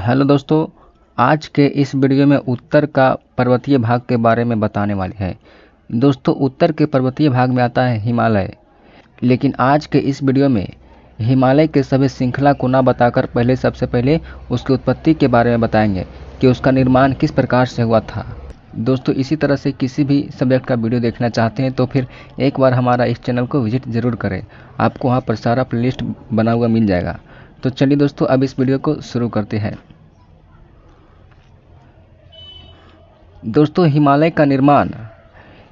Hello दोस्तों, आज के इस वीडियो में उत्तर का पर्वतीय भाग के बारे में बताने वाले हैं। दोस्तों, उत्तर के पर्वतीय भाग में आता है हिमालय। लेकिन आज के इस वीडियो में हिमालय के सभी श्रृंखला को ना बताकर सबसे पहले उसकी उत्पत्ति के बारे में बताएंगे कि उसका निर्माण किस प्रकार से हुआ था। दोस्तों, इसी तरह से किसी भी सब्जेक्ट का वीडियो देखना चाहते हैं तो फिर एक बार हमारा इस चैनल को विजिट ज़रूर करें। आपको वहाँ पर सारा प्लेलिस्ट बना हुआ मिल जाएगा। तो चलिए दोस्तों, अब इस वीडियो को शुरू करते हैं। दोस्तों, हिमालय का निर्माण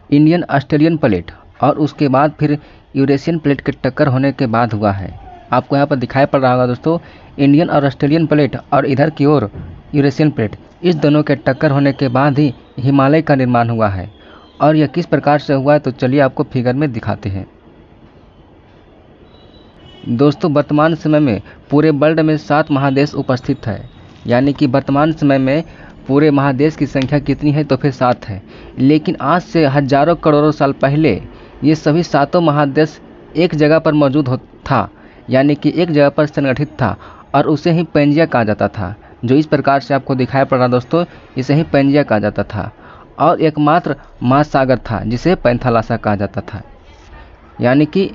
इंडियन ऑस्ट्रेलियन प्लेट और उसके बाद फिर यूरेशियन प्लेट के टक्कर होने के बाद हुआ है। आपको यहाँ पर दिखाई पड़ रहा होगा दोस्तों, इंडियन और ऑस्ट्रेलियन प्लेट और इधर की ओर यूरेशियन प्लेट, इस दोनों के टक्कर होने के बाद ही हिमालय का निर्माण हुआ है। और यह किस प्रकार से हुआ है तो चलिए आपको फिगर में दिखाते हैं। दोस्तों, वर्तमान समय में पूरे वर्ल्ड में 7 महादेश उपस्थित है। यानी कि वर्तमान समय में पूरे महादेश की संख्या कितनी है तो फिर 7 है। लेकिन आज से हजारों करोड़ों साल पहले ये सभी 7 महादेश एक जगह पर मौजूद था, यानी कि एक जगह पर संगठित था और उसे ही पैंजिया कहा जाता था। जो इस प्रकार से आपको दिखाई पड़ रहा दोस्तों, इसे ही पैंजिया कहा जाता था। और एकमात्र महासागर था जिसे पैंथालासा कहा जाता था। यानी कि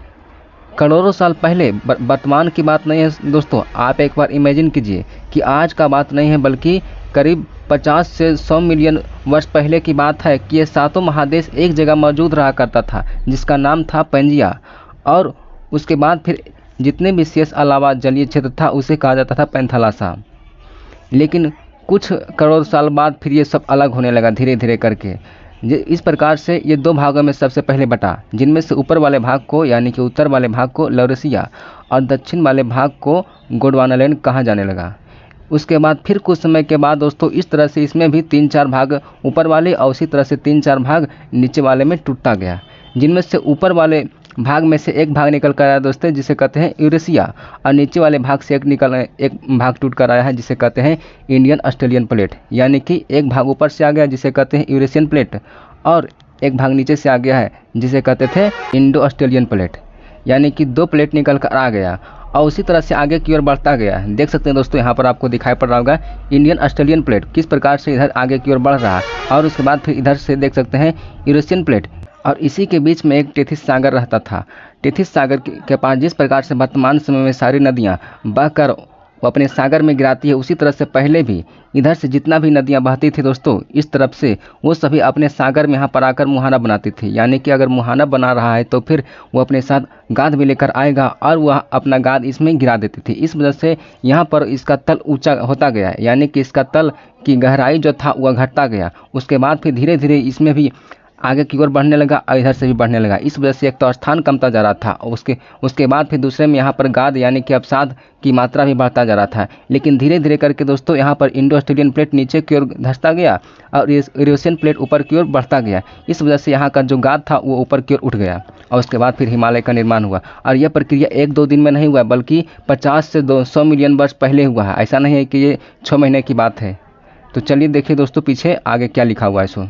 करोड़ों साल पहले, वर्तमान की बात नहीं है दोस्तों। आप एक बार इमेजिन कीजिए कि आज का बात नहीं है बल्कि करीब 50 से 100 मिलियन वर्ष पहले की बात है कि ये 7 महादेश एक जगह मौजूद रहा करता था जिसका नाम था पैंजिया। और उसके बाद फिर जितने भी शेष अलावा जलीय क्षेत्र था उसे कहा जाता था पैंथालासा। लेकिन कुछ करोड़ साल बाद फिर ये सब अलग होने लगा धीरे धीरे करके। इस प्रकार से ये 2 भागों में सबसे पहले बटा, जिनमें से ऊपर वाले भाग को यानी कि उत्तर वाले भाग को लौरेशिया और दक्षिण वाले भाग को गोंडवानालैंड कहा जाने लगा। उसके बाद फिर कुछ समय के बाद दोस्तों इस तरह से इसमें भी 3-4 भाग ऊपर वाले और उसी तरह से 3-4 भाग नीचे वाले में टूटता गया। जिनमें से ऊपर वाले भाग में से एक भाग निकल कर आया दोस्तों जिसे कहते हैं यूरेशिया, और नीचे वाले भाग से एक भाग टूट कर आया है जिसे कहते हैं इंडियन ऑस्ट्रेलियन प्लेट। यानी कि एक भाग ऊपर से आ गया जिसे कहते हैं यूरेशियन प्लेट और एक भाग नीचे से आ गया है जिसे कहते थे इंडो ऑस्ट्रेलियन प्लेट। यानी कि 2 प्लेट निकल कर आ गया और उसी तरह से आगे की ओर बढ़ता गया। देख सकते हैं दोस्तों, यहाँ पर आपको दिखाई पड़ रहा होगा इंडियन ऑस्ट्रेलियन प्लेट किस प्रकार से इधर आगे की ओर बढ़ रहा है। और उसके बाद फिर इधर से देख सकते हैं यूरेशियन प्लेट, और इसी के बीच में एक टेथिस सागर रहता था। टेथिस सागर के पास जिस प्रकार से वर्तमान समय में सारी नदियाँ बहकर वो अपने सागर में गिराती है, उसी तरह से पहले भी इधर से जितना भी नदियाँ बहती थी दोस्तों इस तरफ से, वो सभी अपने सागर में यहाँ पर आकर मुहाना बनाती थी। यानी कि अगर मुहाना बना रहा है तो फिर वो अपने साथ गाद भी लेकर आएगा और वह अपना गाद इसमें गिरा देती थी। इस वजह से यहाँ पर इसका तल ऊंचा होता गया, यानी कि इसका तल की गहराई जो था वह घटता गया। उसके बाद फिर धीरे धीरे इसमें भी आगे की ओर बढ़ने लगा और इधर से भी बढ़ने लगा। इस वजह से एक तो स्थान कमता जा रहा था, उसके बाद फिर दूसरे में यहाँ पर गाद यानी कि अवसाद की मात्रा भी बढ़ता जा रहा था। लेकिन धीरे धीरे करके दोस्तों यहाँ पर इंडो ऑस्ट्रेलियन प्लेट नीचे की ओर धंसता गया और यूरेशियन प्लेट ऊपर की ओर बढ़ता गया। इस वजह से यहाँ का जो गाद था वो ऊपर की ओर उठ गया और उसके बाद फिर हिमालय का निर्माण हुआ। और यह प्रक्रिया 1-2 दिन में नहीं हुआ बल्कि 50 से 200 मिलियन वर्ष पहले हुआ है। ऐसा नहीं है कि ये 6 महीने की बात है। तो चलिए देखिए दोस्तों पीछे आगे क्या लिखा हुआ है सो।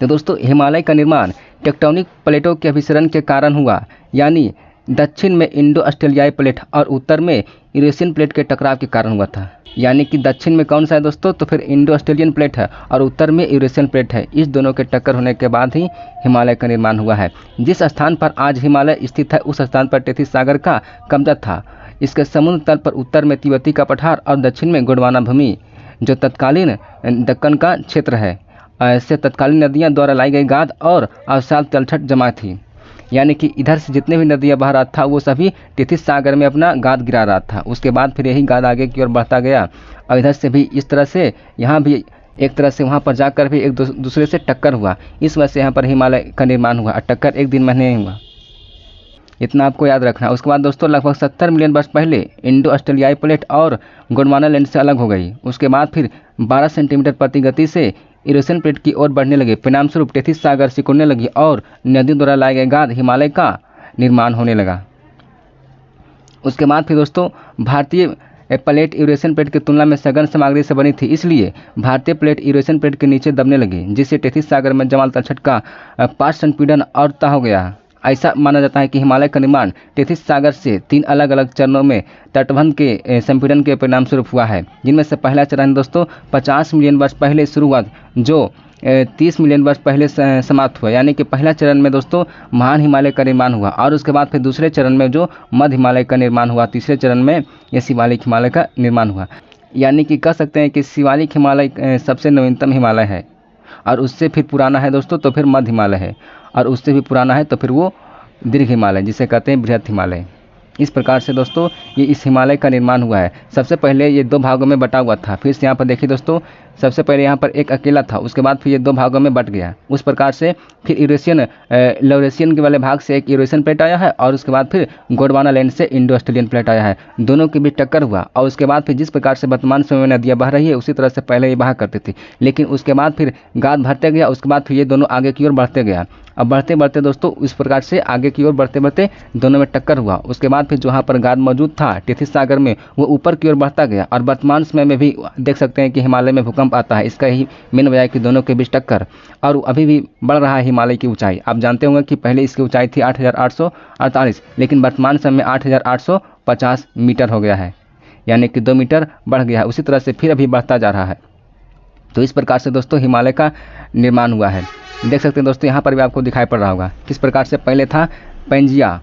तो दोस्तों, हिमालय का निर्माण टेक्टोनिक प्लेटों के अभिसरण के कारण हुआ। यानी दक्षिण में इंडो ऑस्ट्रेलियाई प्लेट और उत्तर में यूरेशियन प्लेट के टकराव के कारण हुआ था। यानी कि दक्षिण में कौन सा है दोस्तों, तो फिर इंडो ऑस्ट्रेलियन प्लेट है और उत्तर में यूरेशियन प्लेट है। इस दोनों के टक्कर होने के बाद ही हिमालय का निर्माण हुआ है। जिस स्थान पर आज हिमालय स्थित है उस स्थान पर टेथिस सागर का कब्जा था। इसके समुद्र तल पर उत्तर में तिब्बती का पठार और दक्षिण में गोंडवाना भूमि जो तत्कालीन दक्कन का क्षेत्र है। ऐसे तत्कालीन नदियां द्वारा लाई गई गाद और अवसाद तलछट जमा थी। यानी कि इधर से जितने भी नदियां बह रहा था वो सभी टेथिस सागर में अपना गाद गिरा रहा था। उसके बाद फिर यही गाद आगे की ओर बढ़ता गया और इधर से भी इस तरह से यहाँ भी एक तरह से वहाँ पर जाकर भी एक दूसरे से टक्कर हुआ। इस वजह से यहाँ पर हिमालय का निर्माण हुआ और टक्कर एक दिन में नहीं हुआ, इतना आपको याद रखना है। उसके बाद दोस्तों लगभग 70 मिलियन वर्ष पहले इंडो ऑस्ट्रेलियाई प्लेट और गोंडवानालैंड से अलग हो गई। उसके बाद फिर 12 सेंटीमीटर प्रति गति से यूरेशियन प्लेट की ओर बढ़ने लगे। परिणाम स्वरूप टेथिस सागर सिकुड़ने लगी और नदियों द्वारा लाए गए गाद हिमालय का निर्माण होने लगा। उसके बाद फिर दोस्तों भारतीय प्लेट यूरेशियन प्लेट की तुलना में सघन सामग्री से बनी थी, इसलिए भारतीय प्लेट यूरेशियन प्लेट के नीचे दबने लगी, जिससे टेथिस सागर में जमाल तलछट का पार्श्व संपीड़न और तय हो गया ऐसा माना जाता है कि हिमालय का निर्माण टेथिस सागर से 3 अलग अलग चरणों में तटबंध के संपीड़न के परिणाम स्वरूप हुआ है, जिनमें से पहला चरण दोस्तों 50 मिलियन वर्ष पहले शुरू हुआ, जो 30 मिलियन वर्ष पहले समाप्त हुआ। यानी कि पहला चरण में दोस्तों महान हिमालय का निर्माण हुआ, और उसके बाद फिर दूसरे चरण में जो मध्य हिमालय का निर्माण हुआ, तीसरे चरण में यह शिवालिक हिमालय का निर्माण हुआ। यानी कि कह सकते हैं कि शिवालिक हिमालय सबसे नवीनतम हिमालय है, और उससे फिर पुराना है दोस्तों तो फिर मध्य हिमालय है, और उससे भी पुराना है तो फिर वो दीर्घ हिमालय जिसे कहते हैं बृहत हिमालय। इस प्रकार से दोस्तों ये इस हिमालय का निर्माण हुआ है। सबसे पहले ये 2 भागों में बटा हुआ था। फिर से यहाँ पर देखिए दोस्तों, सबसे पहले यहाँ पर एक अकेला था, उसके बाद फिर ये 2 भागों में बट गया। उस प्रकार से फिर यूरेशियन लॉरेशियन के वाले भाग से एक यूरेशियन प्लेट आया है, और उसके बाद फिर गोंडवाना लैंड से इंडो ऑस्ट्रेलियन प्लेट आया है। दोनों के बीच टक्कर हुआ, और उसके बाद फिर जिस प्रकार से वर्तमान समय में नदियाँ बह रही है उसी तरह से पहले ये बहा करती थी, लेकिन उसके बाद फिर गाद भरते गया। उसके बाद फिर ये दोनों आगे की ओर बढ़ते गया। अब बढ़ते बढ़ते दोस्तों इस प्रकार से आगे की ओर बढ़ते बढ़ते दोनों में टक्कर हुआ। उसके बाद फिर जहाँ पर गाद मौजूद था टेथिस सागर में, वो ऊपर की ओर बढ़ता गया, और वर्तमान समय में भी देख सकते हैं कि हिमालय में भूकंप आता है। इसका ही मेन वजह है कि दोनों के बीच टक्कर, और अभी भी बढ़ रहा है हिमालय की ऊंचाई। आप जानते होंगे कि पहले इसकी ऊंचाई थी 8,848, लेकिन वर्तमान समय में 8,850 मीटर हो गया है, यानी कि 2 मीटर बढ़ गया है। उसी तरह से फिर अभी बढ़ता जा रहा है। तो इस प्रकार से दोस्तों हिमालय का निर्माण हुआ है। देख सकते हैं दोस्तों, यहाँ पर भी आपको दिखाई पड़ रहा होगा किस प्रकार से पहले था पैंजिया,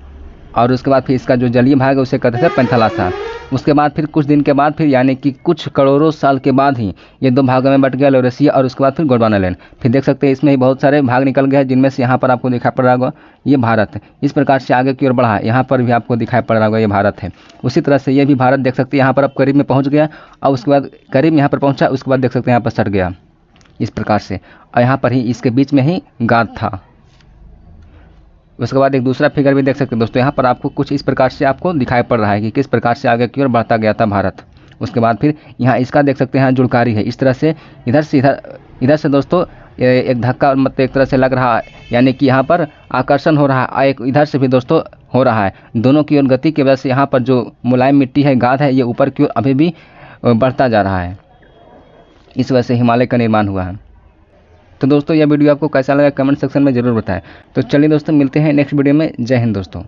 और उसके बाद फिर इसका जो जलीय भाग है उसे कहते थे पेंथालासा। उसके बाद फिर कुछ दिन के बाद फिर यानी कि कुछ करोड़ों साल के बाद ही ये 2 भागों में बट गया, लॉरेशिया और उसके बाद फिर गोंडवाना लैंड। फिर देख सकते हैं इसमें ही बहुत सारे भाग निकल गए हैं, जिनमें से यहाँ पर आपको दिखाई पड़ रहा होगा ये भारत। इस प्रकार से आगे की ओर बढ़ा, यहाँ पर भी आपको दिखाई पड़ रहा होगा ये भारत है। उसी तरह से ये भी भारत देख सकते हैं यहाँ पर अब करीब में पहुँच गया, और उसके बाद करीब यहाँ पर पहुँचा, उसके बाद देख सकते हैं यहाँ पर सट गया इस प्रकार से, और यहाँ पर ही इसके बीच में ही गाद था। उसके बाद एक दूसरा फिगर भी देख सकते हैं दोस्तों, यहाँ पर आपको कुछ इस प्रकार से आपको दिखाई पड़ रहा है कि किस प्रकार से आगे की ओर बढ़ता गया था भारत। उसके बाद फिर यहाँ इसका देख सकते हैं यहाँ जुड़कारी है। इस तरह से इधर से इधर से दोस्तों एक धक्का मतलब एक तरह से लग रहा है, यानी कि यहाँ पर आकर्षण हो रहा है, और एक इधर से भी दोस्तों हो रहा है। दोनों की ओर गति की वजह से यहाँ पर जो मुलायम मिट्टी है, गाद है, ये ऊपर की ओर अभी भी बढ़ता जा रहा है। इस वजह से हिमालय का निर्माण हुआ है। तो दोस्तों यह वीडियो आपको कैसा लगा कमेंट सेक्शन में ज़रूर बताएं। तो चलिए दोस्तों मिलते हैं नेक्स्ट वीडियो में। जय हिंद दोस्तों।